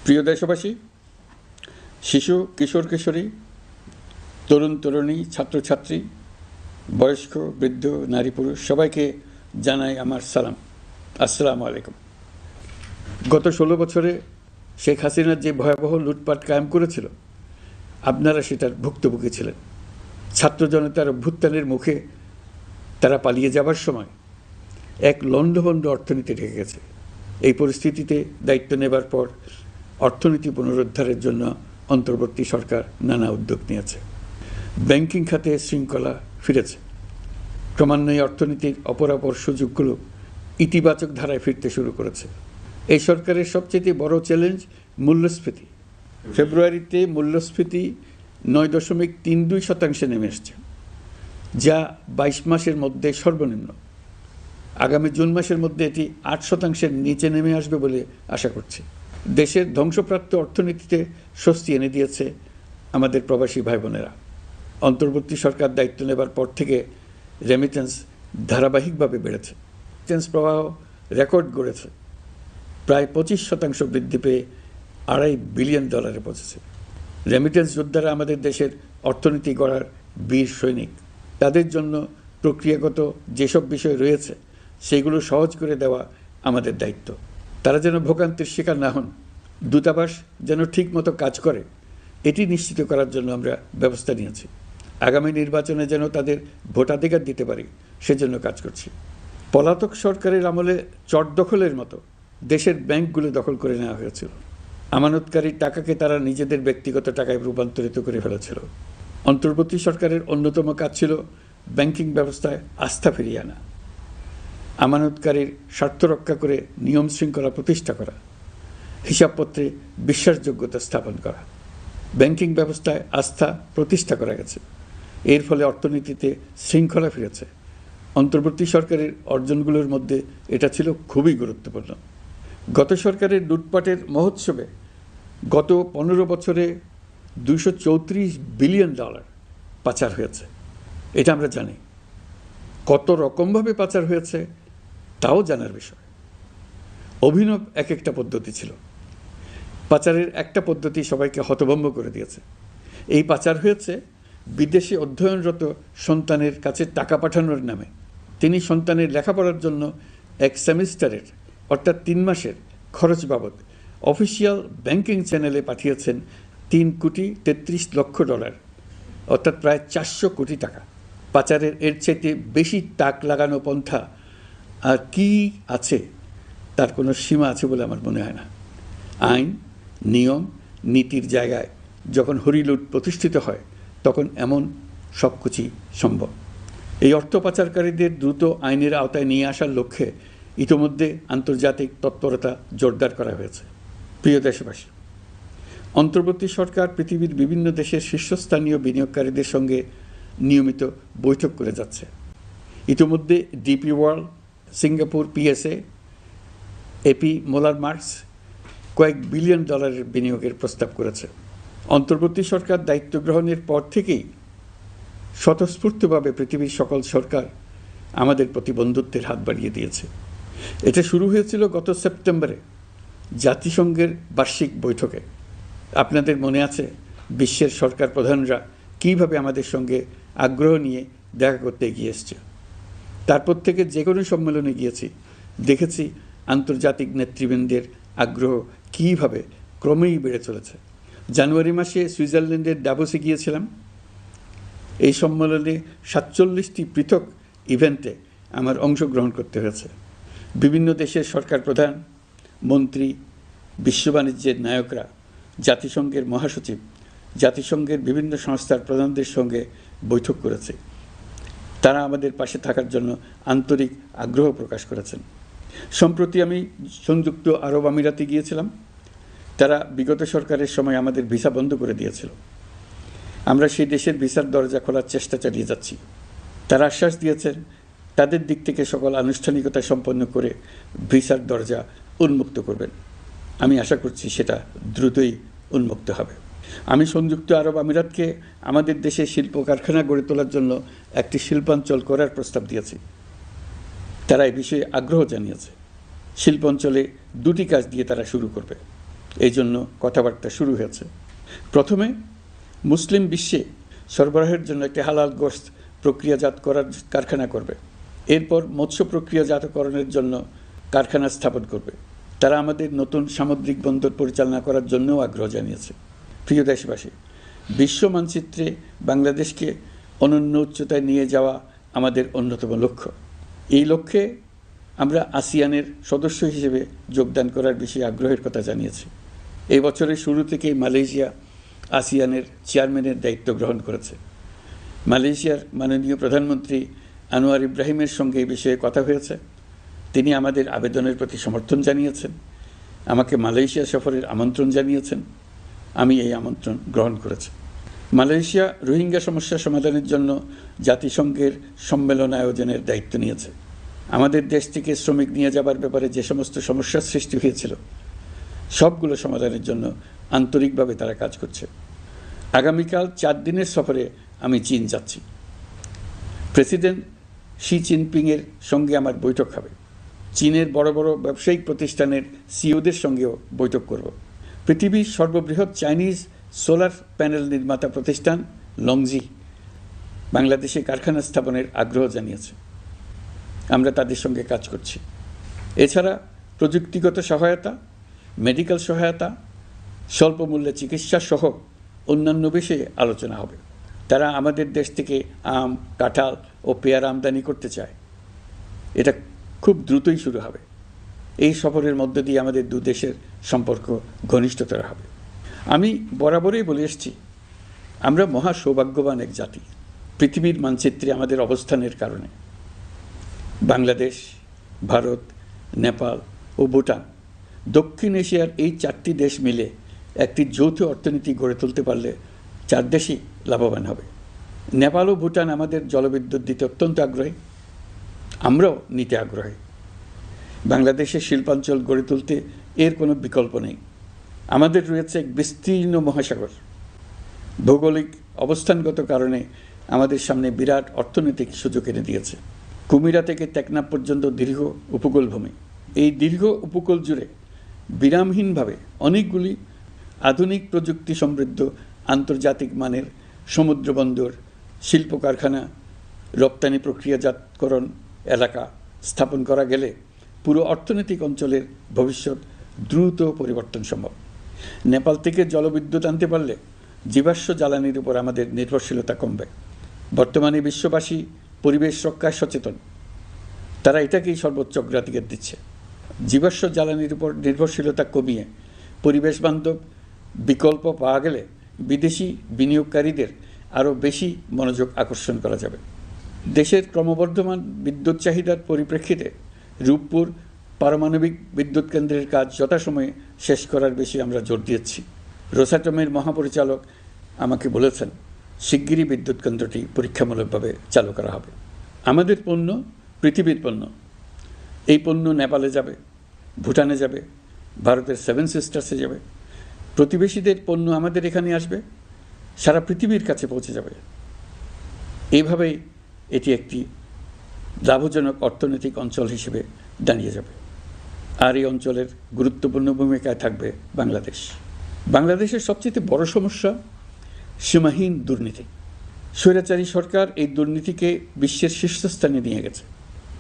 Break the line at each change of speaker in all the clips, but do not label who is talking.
প্রিয় দেশবাসী, শিশু, কিশোর কিশোরী, তরুণ তরুণী, ছাত্রছাত্রী, বয়স্ক, বৃদ্ধ, নারী পুরুষ সবাইকে জানাই আমার সালাম। আসসালামু আলাইকুম। গত 16 বছরে শেখ হাসিনা যে ভয়াবহ লুটপাট কায়েম করেছিল, আপনারা সেটার ভুক্তভোগী ছিলেন। ছাত্র জনতার অভ্যুত্থানের মুখে তারা পালিয়ে যাবার সময় এক লণ্ডভণ্ড অর্থনীতি ঢেকে গেছে। এই পরিস্থিতিতে দায়িত্ব নেবার পর অর্থনীতি পুনরুদ্ধারের জন্য অন্তর্বর্তী সরকার নানা উদ্যোগ নিয়েছে। ব্যাংকিং খাতে শৃঙ্খলা ফিরেছে। ক্রমান্বয়ে অর্থনীতির অপরাপর সুযোগগুলো ইতিবাচক ধারায় ফিরতে শুরু করেছে। এই সরকারের সবচেয়ে বড় চ্যালেঞ্জ মূল্যস্ফীতি। ফেব্রুয়ারিতে মূল্যস্ফীতি 9.32% নেমে এসছে, যা 22 মাসের মধ্যে সর্বনিম্ন। আগামী জুন মাসের মধ্যে এটি 8% নিচে নেমে আসবে বলে আশা করছি। দেশের ধ্বংসপ্রাপ্ত অর্থনীতিতে স্বস্তি এনে দিয়েছে আমাদের প্রবাসী ভাই বোনেরা। অন্তর্বর্তী সরকার দায়িত্ব নেবার পর থেকে রেমিটেন্স ধারাবাহিকভাবে বেড়েছে। রেমিটেন্স প্রবাহ রেকর্ড গড়েছে, প্রায় 25% বৃদ্ধি পেয়ে $2.5 বিলিয়ন পৌঁছেছে। রেমিটেন্স যোদ্ধারা আমাদের দেশের অর্থনীতি গড়ার বীর সৈনিক। তাদের জন্য প্রক্রিয়াগত যেসব বিষয় রয়েছে সেগুলো সহজ করে দেওয়া আমাদের দায়িত্ব। তারা যেন ভোগান্তির শিকার না হন, দূতাবাস যেন ঠিকমতো কাজ করে, এটি নিশ্চিত করার জন্য আমরা ব্যবস্থা নিয়েছি। আগামী নির্বাচনে যেন তাদের ভোটাধিকার দিতে পারি, সেজন্য কাজ করছি। পলাতক সরকারের আমলে চট দখলের মতো দেশের ব্যাংকগুলো দখল করে নেওয়া হয়েছিল। আমানতকারীর টাকাকে তারা নিজেদের ব্যক্তিগত টাকায় রূপান্তরিত করে ফেলেছিল। অন্তর্বর্তী সরকারের অন্যতম কাজ ছিল ব্যাংকিং ব্যবস্থায় আস্থা ফিরিয়ে আনা, আমানতকারীর স্বার্থ রক্ষা করে নিয়ম শৃঙ্খলা প্রতিষ্ঠা করা, হিসাবপত্রে বিশ্বাসযোগ্যতা স্থাপন করা। ব্যাংকিং ব্যবস্থায় আস্থা প্রতিষ্ঠা করা গেছে। এর ফলে অর্থনীতিতে শৃঙ্খলা ফিরেছে। অন্তর্বর্তী সরকারের অর্জনগুলোর মধ্যে এটা ছিল খুবই গুরুত্বপূর্ণ। গত সরকারের লুটপাটের মহোৎসবে গত 15 বছরে $234 বিলিয়ন পাচার হয়েছে। এটা আমরা জানি। কত রকমভাবে পাচার হয়েছে তাও জানার বিষয়। অভিনব এক একটা পদ্ধতি ছিল। পাচারের একটা পদ্ধতি সবাইকে হতভম্ব করে দিয়েছে। এই পাচার হয়েছে বিদেশে অধ্যয়নরত সন্তানের কাছে টাকা পাঠানোর নামে। তিনি সন্তানের লেখাপড়ার জন্য এক সেমিস্টারের অর্থাৎ 3 মাসের খরচ বাবদ অফিসিয়াল ব্যাংকিং চ্যানেলে পাঠিয়েছেন $3.33 লক্ষ, অর্থাৎ প্রায় 400 কোটি টাকা। পাচারের এর চাইতে বেশি তাক লাগানো পন্থা আর কি আছে, তার কোনো সীমা আছে বলে আমার মনে হয় না। আইন, নিয়ম, নীতির জায়গায় যখন হরিলুট প্রতিষ্ঠিত হয় তখন এমন সব কিছুই সম্ভব। এই অর্থ পাচারকারীদের দ্রুত আইনের আওতায় নিয়ে আসার লক্ষ্যে ইতিমধ্যে আন্তর্জাতিক তৎপরতা জোরদার করা হয়েছে। প্রিয় দেশবাসী, অন্তর্বর্তী সরকার পৃথিবীর বিভিন্ন দেশের শীর্ষস্থানীয় বিনিয়োগকারীদের সঙ্গে নিয়মিত বৈঠক করে যাচ্ছে। ইতিমধ্যে DP World, Singapore PSA, AP Moller Maersk কয়েক বিলিয়ন ডলারের বিনিয়োগের প্রস্তাব করেছে। অন্তর্বর্তী সরকার দায়িত্ব গ্রহণের পর থেকেই স্বতঃস্ফূর্তভাবে পৃথিবীর সকল সরকার আমাদের প্রতি বন্ধুত্বের হাত বাড়িয়ে দিয়েছে। এটা শুরু হয়েছিল গত সেপ্টেম্বরে জাতিসংঘের বার্ষিক বৈঠকে। আপনাদের মনে আছে বিশ্বের সরকার প্রধানরা কীভাবে আমাদের সঙ্গে আগ্রহ নিয়ে দেখা করতে এগিয়ে এসছে। তারপর থেকে যে কোনো সম্মেলনে গিয়েছি, দেখেছি আন্তর্জাতিক নেতৃবৃন্দের আগ্রহ কীভাবে ক্রমেই বেড়ে চলেছে। জানুয়ারি মাসে সুইজারল্যান্ডের ডাভোসে গিয়েছিলাম। এই সম্মেলনে 47টি পৃথক ইভেন্টে আমার অংশগ্রহণ করতে হয়েছে। বিভিন্ন দেশের সরকার প্রধান, মন্ত্রী, বিশ্ব বাণিজ্যের নায়করা, জাতিসংঘের মহাসচিব, জাতিসংঘের বিভিন্ন সংস্থার প্রধানদের সঙ্গে বৈঠক করেছে। তারা আমাদের পাশে থাকার জন্য আন্তরিক আগ্রহ প্রকাশ করেছেন। সম্প্রতি আমি সংযুক্ত আরব আমিরাতে গিয়েছিলাম। তারা বিগত সরকারের সময় আমাদের ভিসা বন্ধ করে দিয়েছিল। আমরা সেই দেশের ভিসার দরজা খোলার চেষ্টা চালিয়ে যাচ্ছি। তারা আশ্বাস দিয়েছেন তাদের দিক থেকে সকল আনুষ্ঠানিকতা সম্পন্ন করে ভিসার দরজা উন্মুক্ত করবেন। আমি আশা করছি সেটা দ্রুতই উন্মুক্ত হবে। আমি সংযুক্ত আরব আমিরাতকে আমাদের দেশে শিল্প কারখানা গড়ে তোলার জন্য একটি শিল্পাঞ্চল করার প্রস্তাব দিয়েছি। তারা এই বিষয়ে আগ্রহ জানিয়েছে। শিল্পাঞ্চলে 2টি কাজ দিয়ে তারা শুরু করবে। এই জন্য কথাবার্তা শুরু হয়েছে। প্রথমে মুসলিম বিশ্বে সরবরাহের জন্য একটি হালাল গোশত প্রক্রিয়াজাত করার কারখানা করবে। এরপর মৎস্য প্রক্রিয়াজাতকরণের জন্য কারখানা স্থাপন করবে। তারা আমাদের নতুন সামুদ্রিক বন্দর পরিচালনা করার জন্যও আগ্রহ জানিয়েছে। প্রিয় দেশবাসী, বিশ্ব মানচিত্রে বাংলাদেশকে অনন্য উচ্চতায় নিয়ে যাওয়া আমাদের অন্যতম লক্ষ্য। এই লক্ষ্যে আমরা আসিয়ানের সদস্য হিসেবে যোগদান করার বিষয়ে আগ্রহের কথা জানিয়েছি। এই বছরের শুরু থেকেই মালয়েশিয়া আসিয়ানের চেয়ারম্যানের দায়িত্ব গ্রহণ করেছে। মালয়েশিয়ার মাননীয় প্রধানমন্ত্রী আনোয়ার ইব্রাহিমের সঙ্গে এই বিষয়ে কথা হয়েছে। তিনি আমাদের আবেদনের প্রতি সমর্থন জানিয়েছেন, আমাকে মালয়েশিয়া সফরের আমন্ত্রণ জানিয়েছেন। আমি এই আমন্ত্রণ গ্রহণ করেছি। মালয়েশিয়া রোহিঙ্গা সমস্যা সমাধানের জন্য জাতিসংঘের সম্মেলন আয়োজনের দায়িত্ব নিয়েছে। আমাদের দেশ থেকে শ্রমিক নিয়ে যাবার ব্যাপারে যে সমস্ত সমস্যার সৃষ্টি হয়েছিল সবগুলো সমাধানের জন্য আন্তরিকভাবে তারা কাজ করছে। আগামীকাল 4 দিনের সফরে আমি চীন যাচ্ছি। প্রেসিডেন্ট শি জিনপিংয়ের সঙ্গে আমার বৈঠক হবে। চীনের বড় বড় ব্যবসায়িক প্রতিষ্ঠানের সিইওদের সঙ্গেও বৈঠক করব। পৃথিবীর সর্ববৃহৎ চাইনিজ সোলার প্যানেল নির্মাতা প্রতিষ্ঠান লংজি বাংলাদেশে কারখানা স্থাপনের আগ্রহ জানিয়েছে। আমরা তাদের সঙ্গে কাজ করছি। এছাড়া প্রযুক্তিগত সহায়তা, মেডিকেল সহায়তা, স্বল্প মূল্যে চিকিৎসা সহ অন্যান্য বিষয়ে আলোচনা হবে। তারা আমাদের দেশ থেকে আম, কাঁঠাল ও পেয়ারা আমদানি করতে চায়। এটা খুব দ্রুতই শুরু হবে। এই সফরের মধ্য দিয়ে আমাদের দু দেশের সম্পর্ক ঘনিষ্ঠতর হবে। আমি বরাবরই বলে এসেছি, আমরা মহা সৌভাগ্যবান এক জাতি। পৃথিবীর মানচিত্রে আমাদের অবস্থানের কারণে বাংলাদেশ, ভারত, নেপাল ও ভুটান, দক্ষিণ এশিয়ার এই 4টি দেশ মিলে একটি যৌথ অর্থনীতি গড়ে তুলতে পারলে 4 দেশই লাভবান হবে। নেপাল ও ভুটান আমাদের জলবিদ্যুৎ দিতে অত্যন্ত আগ্রহী, আমরাও নিতে আগ্রহী। বাংলাদেশের শিল্পাঞ্চল গড়ে তুলতে এর কোনো বিকল্প নেই। আমাদের রয়েছে এক বিস্তীর্ণ মহাসাগর। ভৌগোলিক অবস্থানগত কারণে আমাদের সামনে বিরাট অর্থনৈতিক সুযোগ এনে দিয়েছে। কুমিরা থেকে টেকনাফ পর্যন্ত দীর্ঘ উপকূলভূমি। এই দীর্ঘ উপকূল জুড়ে বিরামহীনভাবে অনেকগুলি আধুনিক প্রযুক্তি সমৃদ্ধ আন্তর্জাতিক মানের সমুদ্র বন্দর, শিল্প কারখানা, রপ্তানি প্রক্রিয়াজাতকরণ এলাকা স্থাপন করা গেলে পুরো অর্থনৈতিক অঞ্চলের ভবিষ্যৎ দ্রুত পরিবর্তন সম্ভব। নেপাল থেকে জলবিদ্যুৎ আনতে পারলে জীবাশ্ম জ্বালানির উপর আমাদের নির্ভরশীলতা কমবে। বর্তমানে বিশ্ববাসী পরিবেশ রক্ষায় সচেতন, তারা এটাকেই সর্বোচ্চ অগ্রাধিকার দিচ্ছে। জীবাশ্ম জ্বালানির উপর নির্ভরশীলতা কমিয়ে পরিবেশ বান্ধব বিকল্প পাওয়া গেলে বিদেশি বিনিয়োগকারীদের আরও বেশি মনোযোগ আকর্ষণ করা যাবে। দেশের ক্রমবর্ধমান বিদ্যুৎ চাহিদার পরিপ্রেক্ষিতে রূপপুর পারমাণবিক বিদ্যুৎ কেন্দ্রের কাজ যথাসময়ে শেষ করার বিষয়ে আমরা জোর দিয়েছি। রোসাটমের মহাপরিচালক আমাকে বলেছেন শিগগিরই বিদ্যুৎ কেন্দ্রটি পরীক্ষামূলকভাবে চালু করা হবে। আমাদের পণ্য পৃথিবীর পণ্য। এই পণ্য নেপালে যাবে, ভুটানে যাবে, ভারতের 7 সিস্টার্সে যাবে। প্রতিবেশীদের পণ্য আমাদের এখানে আসবে, সারা পৃথিবীর কাছে পৌঁছে যাবে। এইভাবেই এটি একটি লাভজনক অর্থনৈতিক অঞ্চল হিসেবে দাঁড়িয়ে যাবে। আর এই অঞ্চলের গুরুত্বপূর্ণ ভূমিকায় থাকবে বাংলাদেশ। বাংলাদেশের সবচেয়ে বড় সমস্যা সীমাহীন দুর্নীতি। স্বৈরাচারী সরকার এই দুর্নীতিকে বিশ্বের শীর্ষস্থানে নিয়ে গেছে।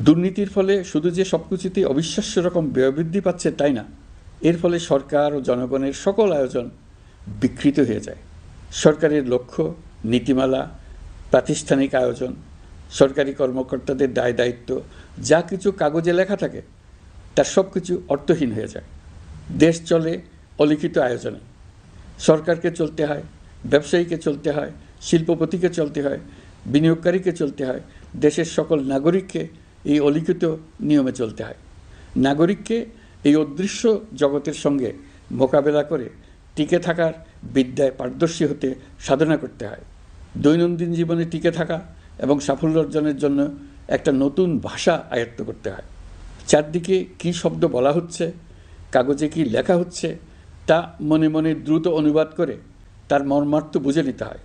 দুর্নীতির ফলে শুধু যে সব কিছুতেই অবিশ্বাস্য রকম ব্যয়বৃদ্ধি পাচ্ছে তাই না, এর ফলে সরকার ও জনগণের সকল আয়োজন বিকৃত হয়ে যায়। সরকারের লক্ষ্য, নীতিমালা, প্রাতিষ্ঠানিক আয়োজন, সরকারি কর্মকর্তাদের দায় দায়িত্ব যা কিছু কাগজে লেখা থাকে তার সব কিছু অর্থহীন হয়ে যায়। দেশ চলে অলিখিত আয়োজনে। সরকারকে চলতে হয়, ব্যবসায়ীকে চলতে হয়, শিল্পপতিকে চলতে হয়, বিনিয়োগকারীকে চলতে হয়, দেশের সকল নাগরিককে এই অলিখিত নিয়মে চলতে হয়। নাগরিককে এই অদৃশ্য জগতের সঙ্গে মোকাবেলা করে টিকে থাকার বিদ্যায় পারদর্শী হতে সাধনা করতে হয়। দৈনন্দিন জীবনে টিকে থাকা এবং সাফল্য অর্জনের জন্য একটা নতুন ভাষা আয়ত্ত করতে হয়। চারদিকে কী শব্দ বলা হচ্ছে, কাগজে কি লেখা হচ্ছে তা মনে মনে দ্রুত অনুবাদ করে তার মর্মার্থ বুঝে নিতে হয়।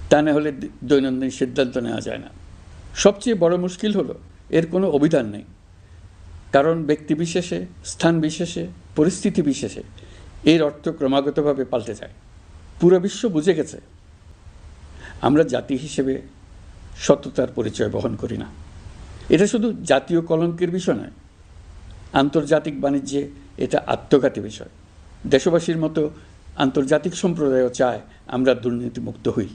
তা না হলে দৈনন্দিন সিদ্ধান্ত নেওয়া যায় না। সবচেয়ে বড় মুশকিল হলো এর কোনো অভিধান নেই। কারণ ব্যক্তিবিশেষে, স্থান বিশেষে, পরিস্থিতি বিশেষে এর অর্থ ক্রমাগতভাবে পাল্টে যায়। পুরো বিশ্ব বুঝে গেছে আমরা জাতি হিসেবে সততার পরিচয় বহন করি না। এটা শুধু জাতীয় কলঙ্কের বিষয় নয়, আন্তর্জাতিক বাণিজ্যে এটা আত্মঘাতী বিষয়। দেশবাসীর মতো আন্তর্জাতিক সম্প্রদায়ও চায় আমরা দুর্নীতিমুক্ত হই,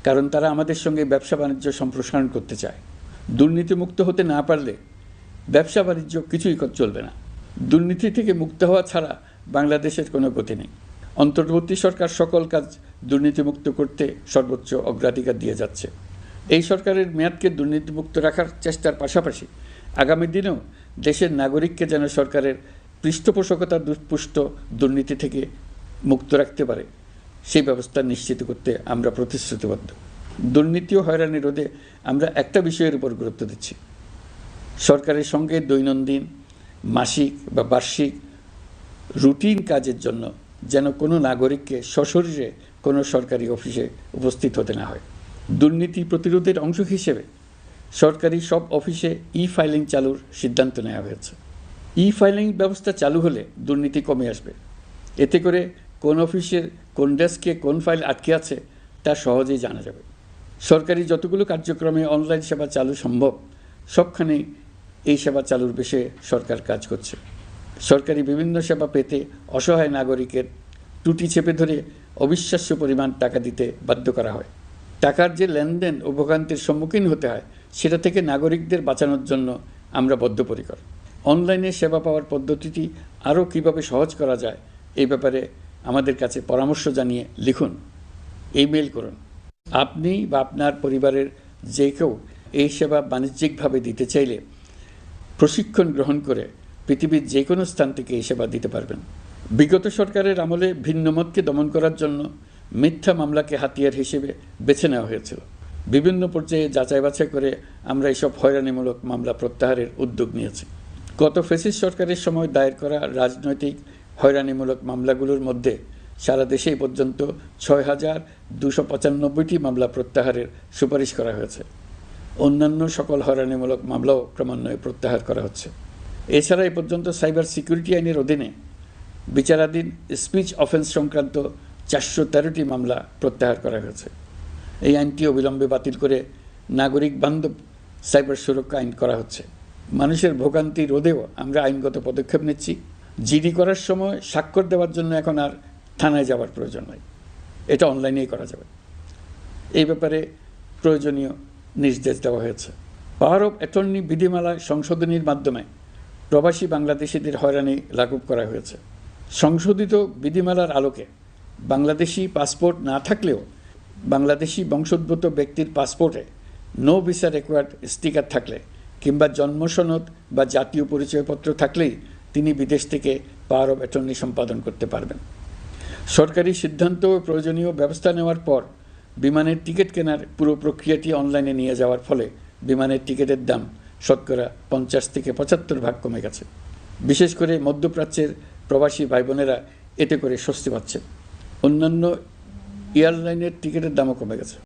কারণ তারা আমাদের সঙ্গে ব্যবসা বাণিজ্য সম্প্রসারণ করতে চায়। দুর্নীতিমুক্ত হতে না পারলে ব্যবসা বাণিজ্য কিছুই চলবে না। দুর্নীতি থেকে মুক্ত হওয়া ছাড়া বাংলাদেশের কোনো গতি নেই। অন্তর্বর্তী সরকার সকল কাজ দুর্নীতিমুক্ত করতে সর্বোচ্চ অগ্রাধিকার দিয়ে যাচ্ছে। এই সরকারের মেয়াদকে দুর্নীতিমুক্ত রাখার চেষ্টার পাশাপাশি আগামী দিনেও দেশের নাগরিককে যেন সরকারের পৃষ্ঠপোষকতা দুষ্পুষ্ট দুর্নীতি থেকে মুক্ত রাখতে পারে সেই ব্যবস্থা নিশ্চিত করতে আমরা প্রতিশ্রুতিবদ্ধ। দুর্নীতি ও হয়রানি রোধে আমরা একটা বিষয়ের উপর গুরুত্ব দিচ্ছি, সরকারের সঙ্গে দৈনন্দিন, মাসিক বা বার্ষিক রুটিন কাজের জন্য যেন কোনো নাগরিককে সশরীরে কোনো সরকারি অফিসে উপস্থিত হতে না হয়। দুর্নীতি প্রতিরোধের অংশ হিসেবে সরকারি সব অফিসে ফাইলিং চালুর সিদ্ধান্ত নেওয়া হয়েছে। ফাইলিং ব্যবস্থা চালু হলে দুর্নীতি কমে আসবে। এতে করে কোন অফিসের কোন ডেস্কে কোন ফাইল আটকে আছে তা সহজেই জানা যাবে। সরকারি যতগুলো কার্যক্রমে অনলাইন সেবা চালু সম্ভব সবখানেই এই সেবা চালুর বিষয়ে সরকার কাজ করছে। সরকারি বিভিন্ন সেবা পেতে অসহায় নাগরিকের ত্রুটি চেপে ধরে অবিশ্বাস্য পরিমাণ টাকা দিতে বাধ্য করা হয়। টাকার যে লেনদেন ও ভোগান্তির সম্মুখীন হতে হয় সেটা থেকে নাগরিকদের বাঁচানোর জন্য আমরা বদ্ধপরিকর। অনলাইনে সেবা পাওয়ার পদ্ধতিটি আরও কীভাবে সহজ করা যায় এই ব্যাপারে আমাদের কাছে পরামর্শ জানিয়ে লিখুন, ইমেল করুন। আপনি বা আপনার পরিবারের যে কেউ এই সেবা বাণিজ্যিকভাবে দিতে চাইলে প্রশিক্ষণ গ্রহণ করে পৃথিবীর যে কোনো স্থান থেকে এই সেবা দিতে পারবেন। বিগত সরকারের আমলে ভিন্নমতকে দমন করার জন্য মিথ্যা মামলাকে হাতিয়ার হিসেবে বেছে নেওয়া হয়েছিল। বিভিন্ন পর্যায়ে যাচাই বাছাই করে আমরা এইসব হয়রানিমূলক মামলা প্রত্যাহারের উদ্যোগ নিয়েছি। গত ফ্যাসিস্ট সরকারের সময় দায়ের করা রাজনৈতিক হয়রানিমূলক মামলাগুলোর মধ্যে সারা দেশেই পর্যন্ত ৬,২৯৫টি মামলা প্রত্যাহারের সুপারিশ করা হয়েছে। অন্যান্য সকল হয়রানিমূলক মামলাও ক্রমান্বয়ে প্রত্যাহার করা হচ্ছে। এছাড়া এ পর্যন্ত সাইবার সিকিউরিটি আইনের অধীনে বিচারাধীন স্পিচ অফেন্স সংক্রান্ত ৪১৩টি মামলা প্রত্যাহার করা হয়েছে। এই আইনটি অবিলম্বে বাতিল করে নাগরিক বান্ধব সাইবার সুরক্ষা আইন করা হচ্ছে। মানুষের ভোগান্তি রোধেও আমরা আইনগত পদক্ষেপ নিচ্ছি। জিডি করার সময় স্বাক্ষর দেওয়ার জন্য এখন আর থানায় যাওয়ার প্রয়োজন নয়, এটা অনলাইনেই করা যাবে। এই ব্যাপারে প্রয়োজনীয় নির্দেশ দেওয়া হয়েছে। পাওয়ার অফ অ্যাটর্নি বিধিমালা সংশোধনীর মাধ্যমে প্রবাসী বাংলাদেশিদের হয়রানি লাঘব করা হয়েছে। সংশোধিত বিধিমালার আলোকে বাংলাদেশি পাসপোর্ট না থাকলেও বাংলাদেশি বংশোদ্ভূত ব্যক্তির পাসপোর্টে নো ভিসা রিকোয়ার্ড স্টিকার থাকলে কিংবা জন্ম সনদ বা জাতীয় পরিচয়পত্র থাকলেই তিনি বিদেশ থেকে পাওয়ার অফ অ্যাটর্নি সম্পাদন করতে পারবেন। সরকারি সিদ্ধান্ত ও প্রয়োজনীয় ব্যবস্থা নেওয়ার পর বিমানের টিকিট কেনার পুরো প্রক্রিয়াটি অনলাইনে নিয়ে যাওয়ার ফলে বিমানের টিকিটের দাম শতকরা ৫০ থেকে ৭৫% কমে গেছে। বিশেষ করে মধ্যপ্রাচ্যের প্রবাসী ভাই বোনেরা এতে করে স্বস্তি পাচ্ছেন। অন্যান্য এয়ারলাইনের টিকিটের দামও কমে গেছে।